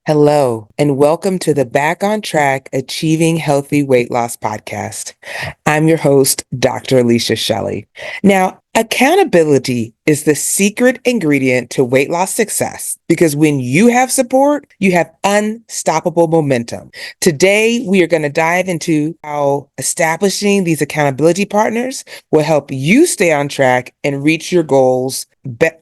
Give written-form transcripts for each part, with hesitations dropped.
Hello, and welcome to the Back on Track Achieving Healthy Weight Loss podcast. I'm your host, Dr. Alicia Shelley. Now, accountability is the secret ingredient to weight loss success because when you have support, you have unstoppable momentum. Today, we are going to dive into how establishing these accountability partners will help you stay on track and reach your goals.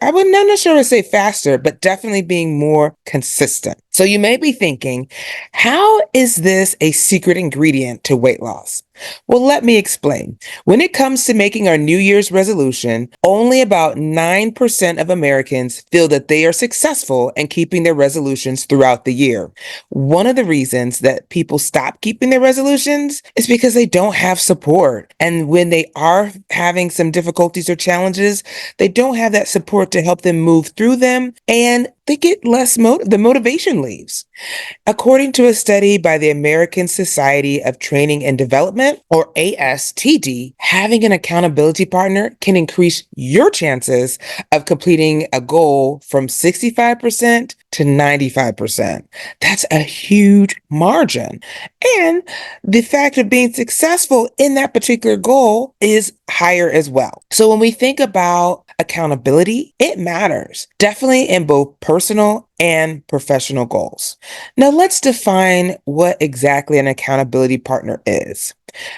I would not necessarily say faster, but definitely being more consistent. So you may be thinking, how is this a secret ingredient to weight loss? Well, let me explain. When it comes to making our New Year's resolution, only about 9% of Americans feel that they are successful in keeping their resolutions throughout the year. One of the reasons that people stop keeping their resolutions is because they don't have support. And when they are having some difficulties or challenges, they don't have that support to help them move through them, and they get less the motivation leaves. According to a study by the American Society of Training and Development, or ASTD, having an accountability partner can increase your chances of completing a goal from 65% to 95%. That's a huge margin. And the fact of being successful in that particular goal is higher as well. So when we think about accountability, it matters, definitely in both personal and professional goals. Now, let's define what exactly an accountability partner is.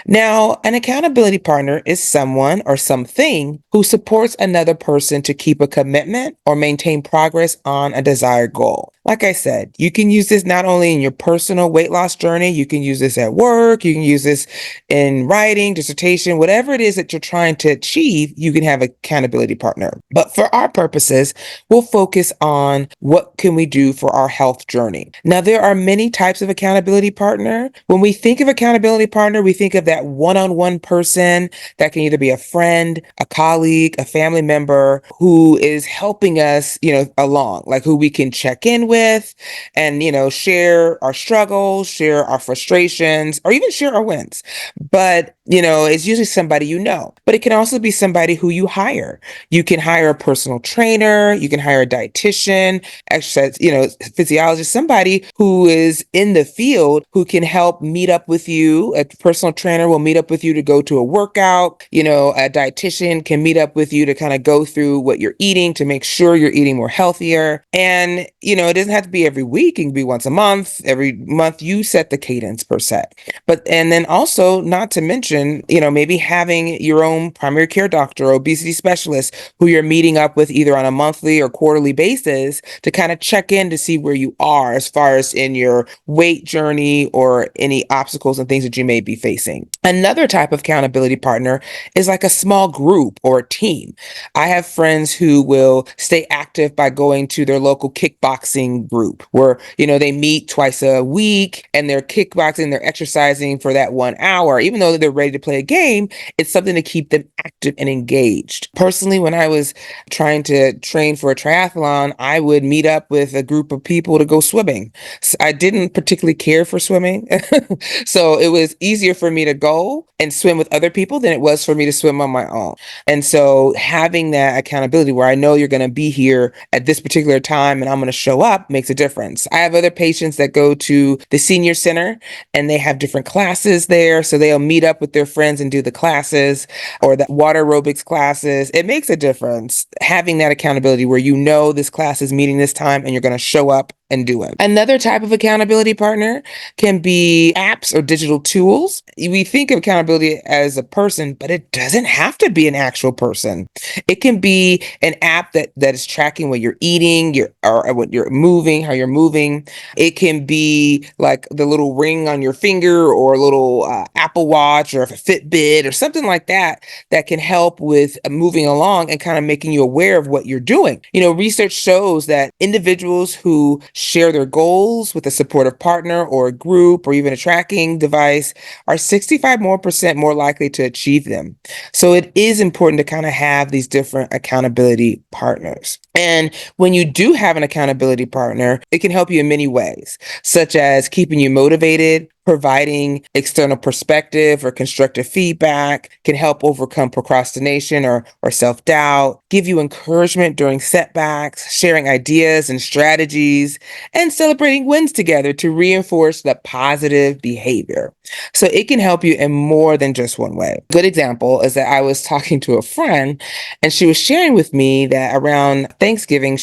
Now, an accountability partner is someone or something who supports another person to keep a commitment or maintain progress on a desired goal. Like I said, you can use this not only in your personal weight loss journey, you can use this at work, you can use this in writing, dissertation, whatever it is that you're trying to achieve, you can have an accountability partner. But for our purposes, we'll focus on what can we do for our health journey. Now, there are many types of accountability partner. When we think of accountability partner, we think of that one-on-one person that can either be a friend, a colleague, a family member who is helping us, along, like who we can check in with and, share our struggles, share our frustrations, or even share our wins. But, it's usually somebody but it can also be somebody who you hire. You can hire a personal trainer, you can hire a dietitian, exercise, physiologist, somebody who is in the field who can help meet up with you. A personal trainer will meet up with you to go to a workout. A dietitian can meet up with you to kind of go through what you're eating to make sure you're eating more healthier. And, it doesn't have to be every week. It can be once a month. Every month you set the cadence per se. And then also not to mention, maybe having your own primary care doctor or obesity specialist who you're meeting up with either on a monthly or quarterly basis to kind of check in to see where you are as far as in your weight journey or any obstacles and things that you may be facing. Another type of accountability partner is like a small group or a team. I have friends who will stay active by going to their local kickboxing group where, they meet twice a week and they're kickboxing, they're exercising for that 1 hour. Even though they're ready to play a game, it's something to keep them active and engaged. Personally, when I was trying to train for a triathlon, I would meet up with a group of people to go swimming. So I didn't particularly care for swimming. So it was easier for me to go and swim with other people than it was for me to swim on my own. And so having that accountability where I know you're going to be here at this particular time and I'm going to show up makes a difference. I have other patients that go to the senior center and they have different classes there. So they'll meet up with their friends and do the classes or the water aerobics classes. It makes a difference having that accountability where this class is meeting this time and you're going to show up and do it. Another type of accountability partner can be apps or digital tools. We think of accountability as a person, but it doesn't have to be an actual person. It can be an app that is tracking what you're eating, or what you're moving, how you're moving. It can be like the little ring on your finger or a little Apple Watch or a Fitbit or something like that can help with moving along and kind of making you aware of what you're doing. Research shows that individuals who share their goals with a supportive partner or a group or even a tracking device are 65% more likely to achieve them. So it is important to kind of have these different accountability partners. And when you do have an accountability partner, it can help you in many ways, such as keeping you motivated, providing external perspective or constructive feedback, can help overcome procrastination or self-doubt, give you encouragement during setbacks, sharing ideas and strategies, and celebrating wins together to reinforce the positive behavior. So it can help you in more than just one way. Good example is that I was talking to a friend and she was sharing with me that around Thanksgiving,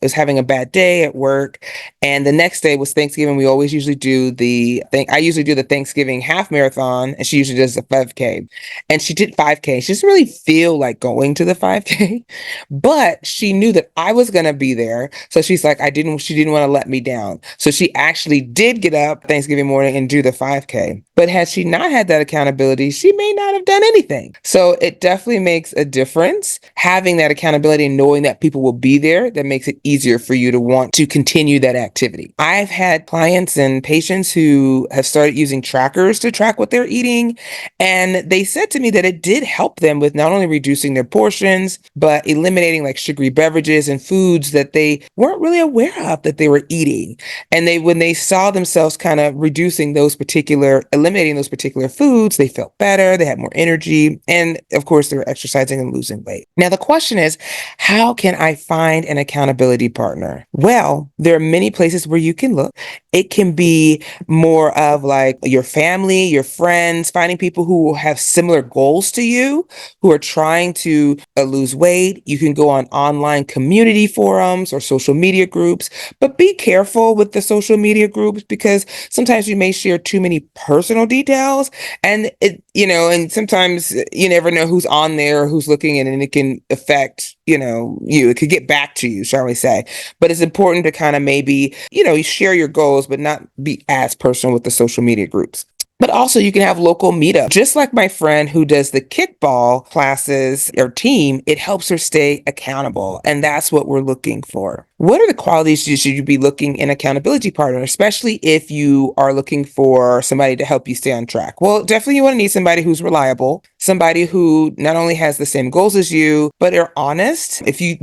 was having a bad day at work. And the next day was Thanksgiving. We always usually do the thing. I usually do the Thanksgiving half marathon, and she usually does the 5K. And she did 5K. She doesn't really feel like going to the 5K, but she knew that I was going to be there. So she's like, she didn't want to let me down. So she actually did get up Thanksgiving morning and do the 5K. But had she not had that accountability, she may not have done anything. So it definitely makes a difference having that accountability and knowing that people will be there. That makes it easier for you to want to continue that activity. I've had clients and patients who have started using trackers to track what they're eating. And they said to me that it did help them with not only reducing their portions, but eliminating like sugary beverages and foods that they weren't really aware of that they were eating. And when they saw themselves kind of eliminating those particular foods, they felt better, they had more energy, and of course, they were exercising and losing weight. Now, the question is, how can I find an accountability partner? Well, there are many places where you can look. It can be more of like your family, your friends, finding people who have similar goals to you, who are trying to lose weight. You can go on online community forums or social media groups, but be careful with the social media groups because sometimes you may share too many personal details and and sometimes you never know who's on there, who's looking, and it can affect, it could get back to you, shall we say. But it's important to kind of maybe, you share your goals, but not be as personal with the social media groups. But also you can have local meetup. Just like my friend who does the kickball classes or team, it helps her stay accountable. And that's what we're looking for. What are the qualities you should be looking in accountability partner, especially if you are looking for somebody to help you stay on track? Well, definitely you want to need somebody who's reliable, somebody who not only has the same goals as you, but are honest. If you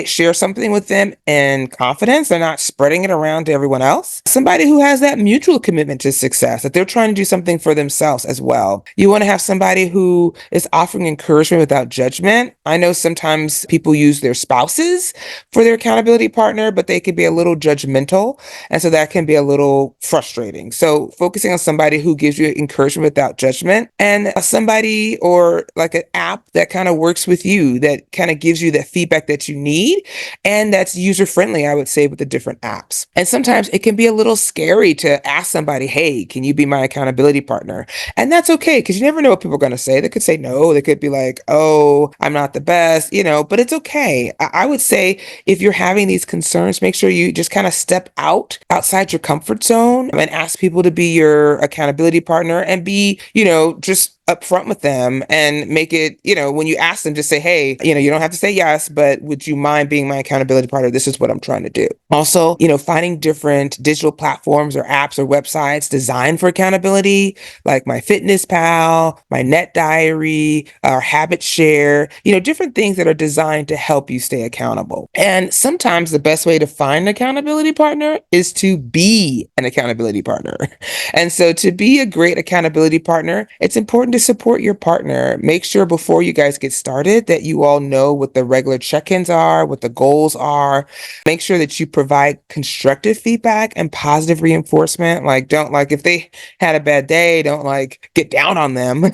share something with them in confidence, they're not spreading it around to everyone else. Somebody who has that mutual commitment to success, that they're trying to do something for themselves as well. You want to have somebody who is offering encouragement without judgment. I know sometimes people use their spouses for their accountability partner, but they can be a little judgmental. And so that can be a little frustrating. So focusing on somebody who gives you encouragement without judgment, and somebody or like an app that kind of works with you, that kind of gives you that feedback that you need. And that's user friendly, I would say, with the different apps. And sometimes it can be a little scary to ask somebody, hey, can you be my accountability partner? And that's okay, because you never know what people are going to say. They could say no. They could be like, oh, I'm not the best, but it's okay. I would say if you're having these concerns, make sure you just kind of step outside your comfort zone and ask people to be your accountability partner and be, just upfront with them and make it, when you ask them, just say, hey, you don't have to say yes, but would you mind being my accountability partner? This is what I'm trying to do. Also, finding different digital platforms or apps or websites designed for accountability, like MyFitnessPal, my Net Diary, or Habit Share, different things that are designed to help you stay accountable. And sometimes the best way to find an accountability partner is to be an accountability partner. And so to be a great accountability partner, it's important to support your partner. Make sure before you guys get started that you all know what the regular check-ins are, what the goals are. Make sure that you provide constructive feedback and positive reinforcement. If they had a bad day, don't get down on them,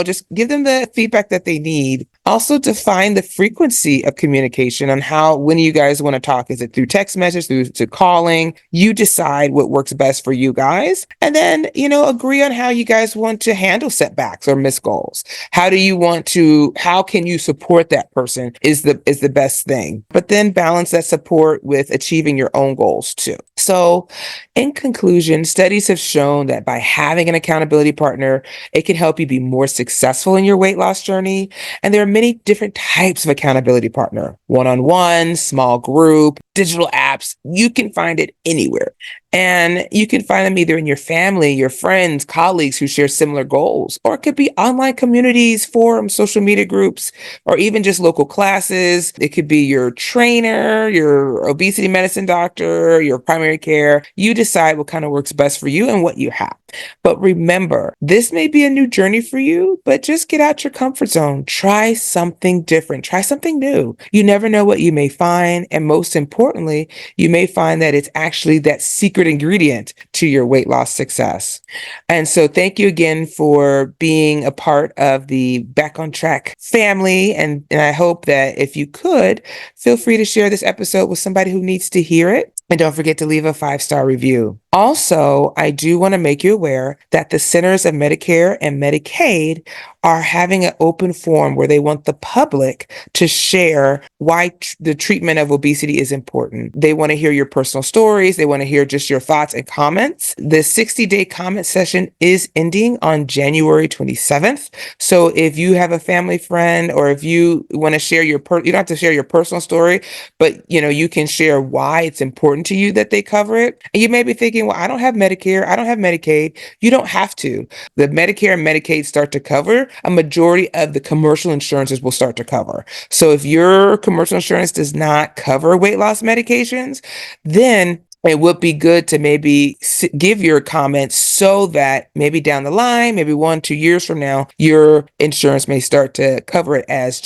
just give them the feedback that they need. Also define the frequency of communication on when you guys want to talk. Is it through text message, through calling? You decide what works best for you guys. And then, agree on how you guys want to handle setbacks or missed goals. How can you support that person is the best thing. But then balance that support with achieving your own goals too. So in conclusion, studies have shown that by having an accountability partner, it can help you be more successful in your weight loss journey. And there are many different types of accountability partner: one-on-one, small group, digital apps. You can find it anywhere. And you can find them either in your family, your friends, colleagues who share similar goals, or it could be online communities, forums, social media groups, or even just local classes. It could be your trainer, your obesity medicine doctor, your primary care. You decide what kind of works best for you and what you have. But remember, this may be a new journey for you, but just get out your comfort zone. Try something different. Try something new. You never know what you may find. And most importantly, you may find that it's actually that secret ingredient to your weight loss success. And so thank you again for being a part of the Back on Track family. And I hope that if you could, feel free to share this episode with somebody who needs to hear it. And don't forget to leave a 5-star review. Also, I do want to make you aware that the Centers of Medicare and Medicaid are having an open forum where they want the public to share why the treatment of obesity is important. They want to hear your personal stories. They want to hear just your thoughts and comments. The 60-day comment session is ending on January 27th. So if you have a family friend, or if you want to share you don't have to share your personal story, but you can share why it's important to you that they cover it. And you may be thinking, well, I don't have Medicare, I don't have Medicaid. You don't have to. The Medicare and Medicaid start to cover a majority of the commercial insurances will start to cover. So if your commercial insurance does not cover weight loss medications, then it would be good to maybe give your comments so that maybe down the line, maybe 1-2 years from now, your insurance may start to cover it as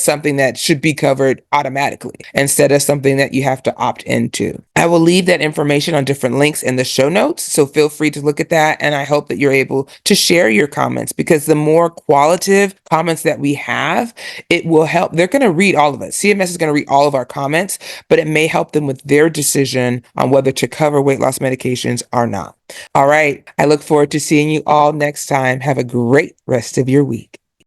something that should be covered automatically instead of something that you have to opt into. I will leave that information on different links in the show notes, so feel free to look at that. And I hope that you're able to share your comments, because the more qualitative comments that we have, it will help. They're going to read all of it. CMS is going to read all of our comments, but it may help them with their decision on whether to cover weight loss medications or not. All right. I look forward to seeing you all next time. Have a great rest of your week.